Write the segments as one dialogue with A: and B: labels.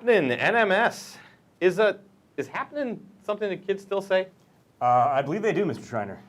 A: happening? NMS. Is happening something that kids still say?
B: I believe they do, Mr. Schreiner.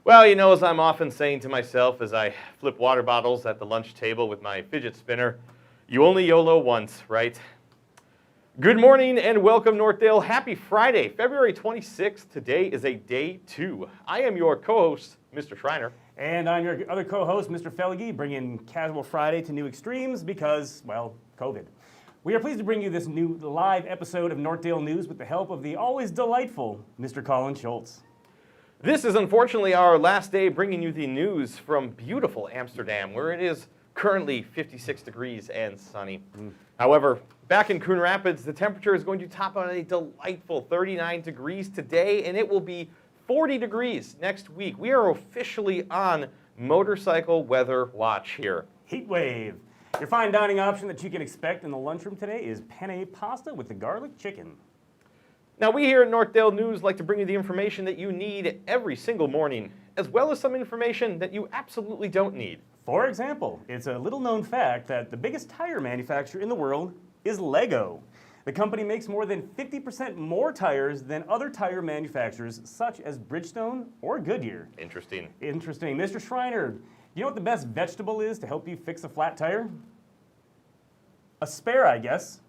A: Well, you know, as I'm often saying to myself as I flip water bottles at the lunch table with my fidget spinner, you only YOLO once, right? Good morning and welcome, Northdale. Happy Friday, February 26th. Today is a day 2. I am your co-host, Mr. Schreiner.
B: And I'm your other co-host, Mr. Felge, bringing Casual Friday to new extremes because, well, COVID. We are pleased to bring you this new live episode of Northdale News with the help of the always delightful Mr. Colin Schultz.
A: This is unfortunately our last day bringing you the news from beautiful Amsterdam, where it is currently 56 degrees and sunny. However, back in Coon Rapids, the temperature is going to top out at a delightful 39 degrees today, and it will be 40 degrees next week. We are officially on motorcycle weather watch here.
B: Heat wave. Your fine dining option that you can expect in the lunchroom today is penne pasta with the garlic chicken.
A: Now, we here at Northdale News like to bring you the information that you need every single morning, as well as some information that you absolutely don't need.
B: For example, it's a little-known fact that the biggest tire manufacturer in the world is Lego. The company makes more than 50% more tires than other tire manufacturers, such as Bridgestone or Goodyear.
A: Interesting.
B: Interesting. Mr. Schreiner, you know what the best vegetable is to help you fix a flat tire? A spare, I guess.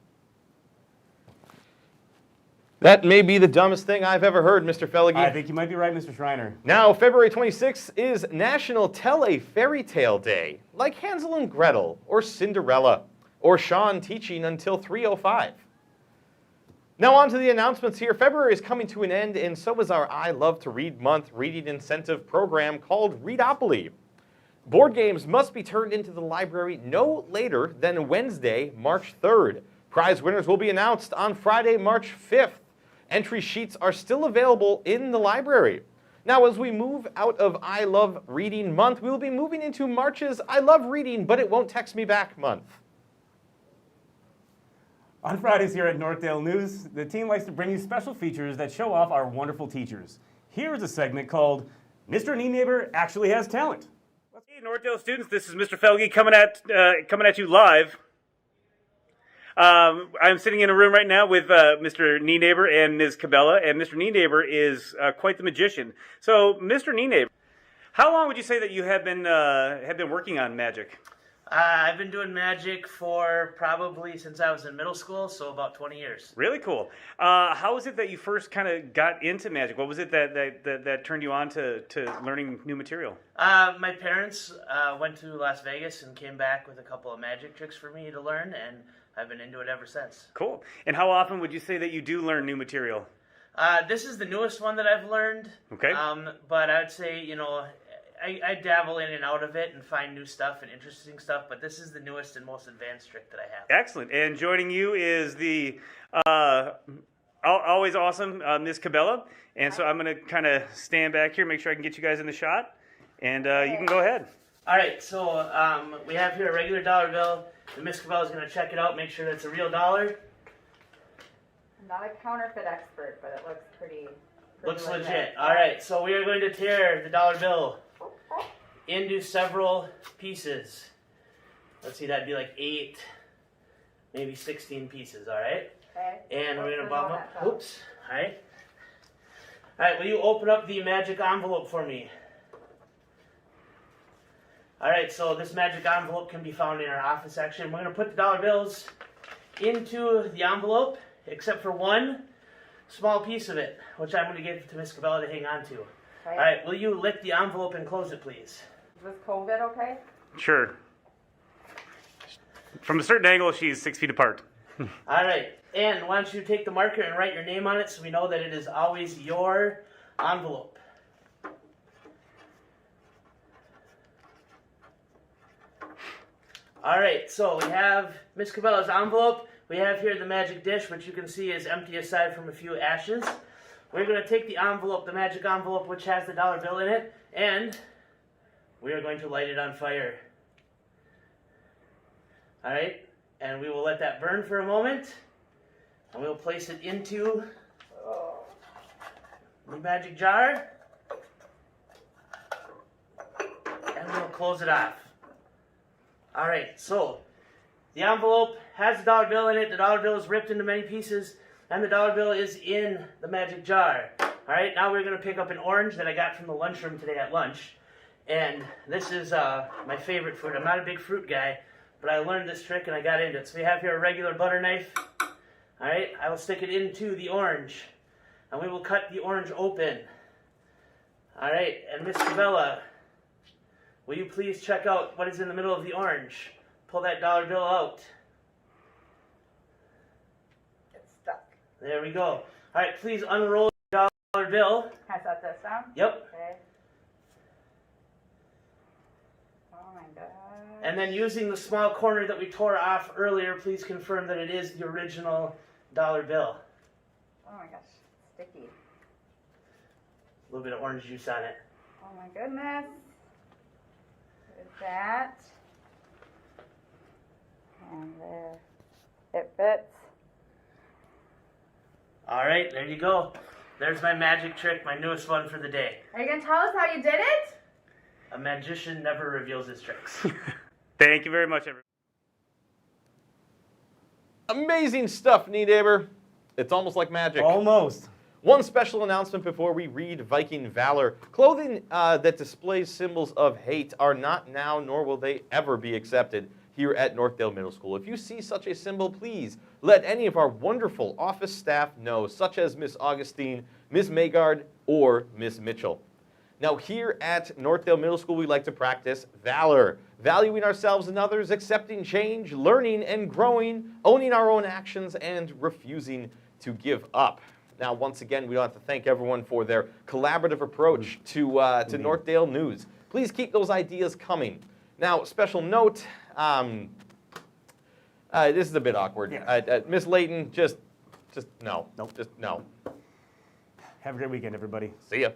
A: That may be the dumbest thing I've ever heard, Mr. Felge.
B: I think you might be right, Mr. Schreiner.
A: Now, February 26th is National Tell a Fairy Tale Day, like Hansel and Gretel, or Cinderella, or Sean teaching until 3:05. Now on to the announcements here. February is coming to an end, and so is our I Love to Read Month reading incentive program called Readopoly. Board games must be turned into the library no later than Wednesday, March 3rd. Prize winners will be announced on Friday, March 5th. Entry sheets are still available in the library. Now, as we move out of I Love Reading Month, we will be moving into March's I Love Reading, but it won't text me back month.
B: On Fridays here at Northdale News, the team likes to bring you special features that show off our wonderful teachers. Here's a segment called Mr. Neighbor Actually Has Talent. Hey, Northdale students, this is Mr. Felge coming at you live. I'm sitting in a room right now with Mr. Neighbor and Ms. Cabela, and Mr. Neighbor is quite the magician. So, Mr. Neighbor, how long would you say that you have been working on magic?
C: I've been doing magic for probably since I was in middle school, so about 20 years.
B: Really cool. How was it that you first kind of got into magic? What was it that turned you on to learning new material?
C: My parents went to Las Vegas and came back with a couple of magic tricks for me to learn, and I've been into it ever since.
B: Cool. And how often would you say that you do learn new material?
C: This is the newest one that I've learned.
B: Okay.
C: But I would say, I dabble in and out of it and find new stuff and interesting stuff, but this is the newest and most advanced trick that I have.
B: Excellent. And joining you is the always awesome Ms. Cabela. And so I'm going to kind of stand back here, make sure I can get you guys in the shot, and you can go ahead.
C: All right, so we have here a regular dollar bill. The Ms. Cabela is going to check it out, make sure that it's a real dollar.
D: I'm not a counterfeit expert, but it looks pretty
C: Looks legit. All right, so we are going to tear the dollar bill into several pieces. Let's see, that'd be like 8, maybe 16 pieces, all right?
D: Okay.
C: And we're going to bump up. Oops. All right. All right, will you open up the magic envelope for me? All right, so this magic envelope can be found in our office section. We're going to put the dollar bills into the envelope, except for one small piece of it, which I'm going to give to Miss Cabela to hang on to.
D: Okay.
C: All right, will you lick the envelope and close it, please?
D: Is this COVID okay?
B: Sure. From a certain angle, she's 6 feet apart.
C: All right, and why don't you take the marker and write your name on it so we know that it is always your envelope. All right, so we have Miss Cabela's envelope. We have here the magic dish, which you can see is empty aside from a few ashes. We're going to take the envelope, the magic envelope, which has the dollar bill in it, and we are going to light it on fire. All right, and we will let that burn for a moment, and we'll place it into the magic jar, and we'll close it off. All right, so The envelope has the dollar bill in it. The dollar bill is ripped into many pieces, and the dollar bill is in the magic jar. All right, now we're going to pick up an orange that I got from the lunchroom today at lunch. And this is my favorite fruit. I'm not a big fruit guy, but I learned this trick and I got into it. So we have here a regular butter knife. All right, I will stick it into the orange, and we will cut the orange open. All right, and Miss Cabela, will you please check out what is in the middle of the orange? Pull that dollar bill out.
D: It's stuck.
C: There we go. All right, please unroll the dollar bill.
D: Can I set this down?
C: Yep.
D: Okay. Oh my god.
C: And then using the small corner that we tore off earlier, please confirm that it is the original dollar bill.
D: Oh my gosh, sticky.
C: A little bit of orange juice on it.
D: Oh my goodness. There's that. And there. It fits.
C: All right, there you go. There's my magic trick, my newest one for the day.
D: Are you going to tell us how you did it?
C: A magician never reveals his tricks.
B: Thank you very much, everyone.
A: Amazing stuff, neighbor. It's almost like magic.
B: Almost.
A: One special announcement before we read Viking Valor. Clothing that displays symbols of hate are not now, nor will they ever be accepted here at Northdale Middle School. If you see such a symbol, please let any of our wonderful office staff know, such as Miss Augustine, Miss Maygard, or Miss Mitchell. Now, here at Northdale Middle School, we like to practice valor, valuing ourselves and others, accepting change, learning and growing, owning our own actions, and refusing to give up. Now, once again, we'd like to thank everyone for their collaborative approach to Northdale News. Please keep those ideas coming. Now, special note, this is a bit awkward.
B: Yeah.
A: Miss Layton, just no.
B: Nope.
A: Just no.
B: Have a great weekend, everybody.
A: See ya.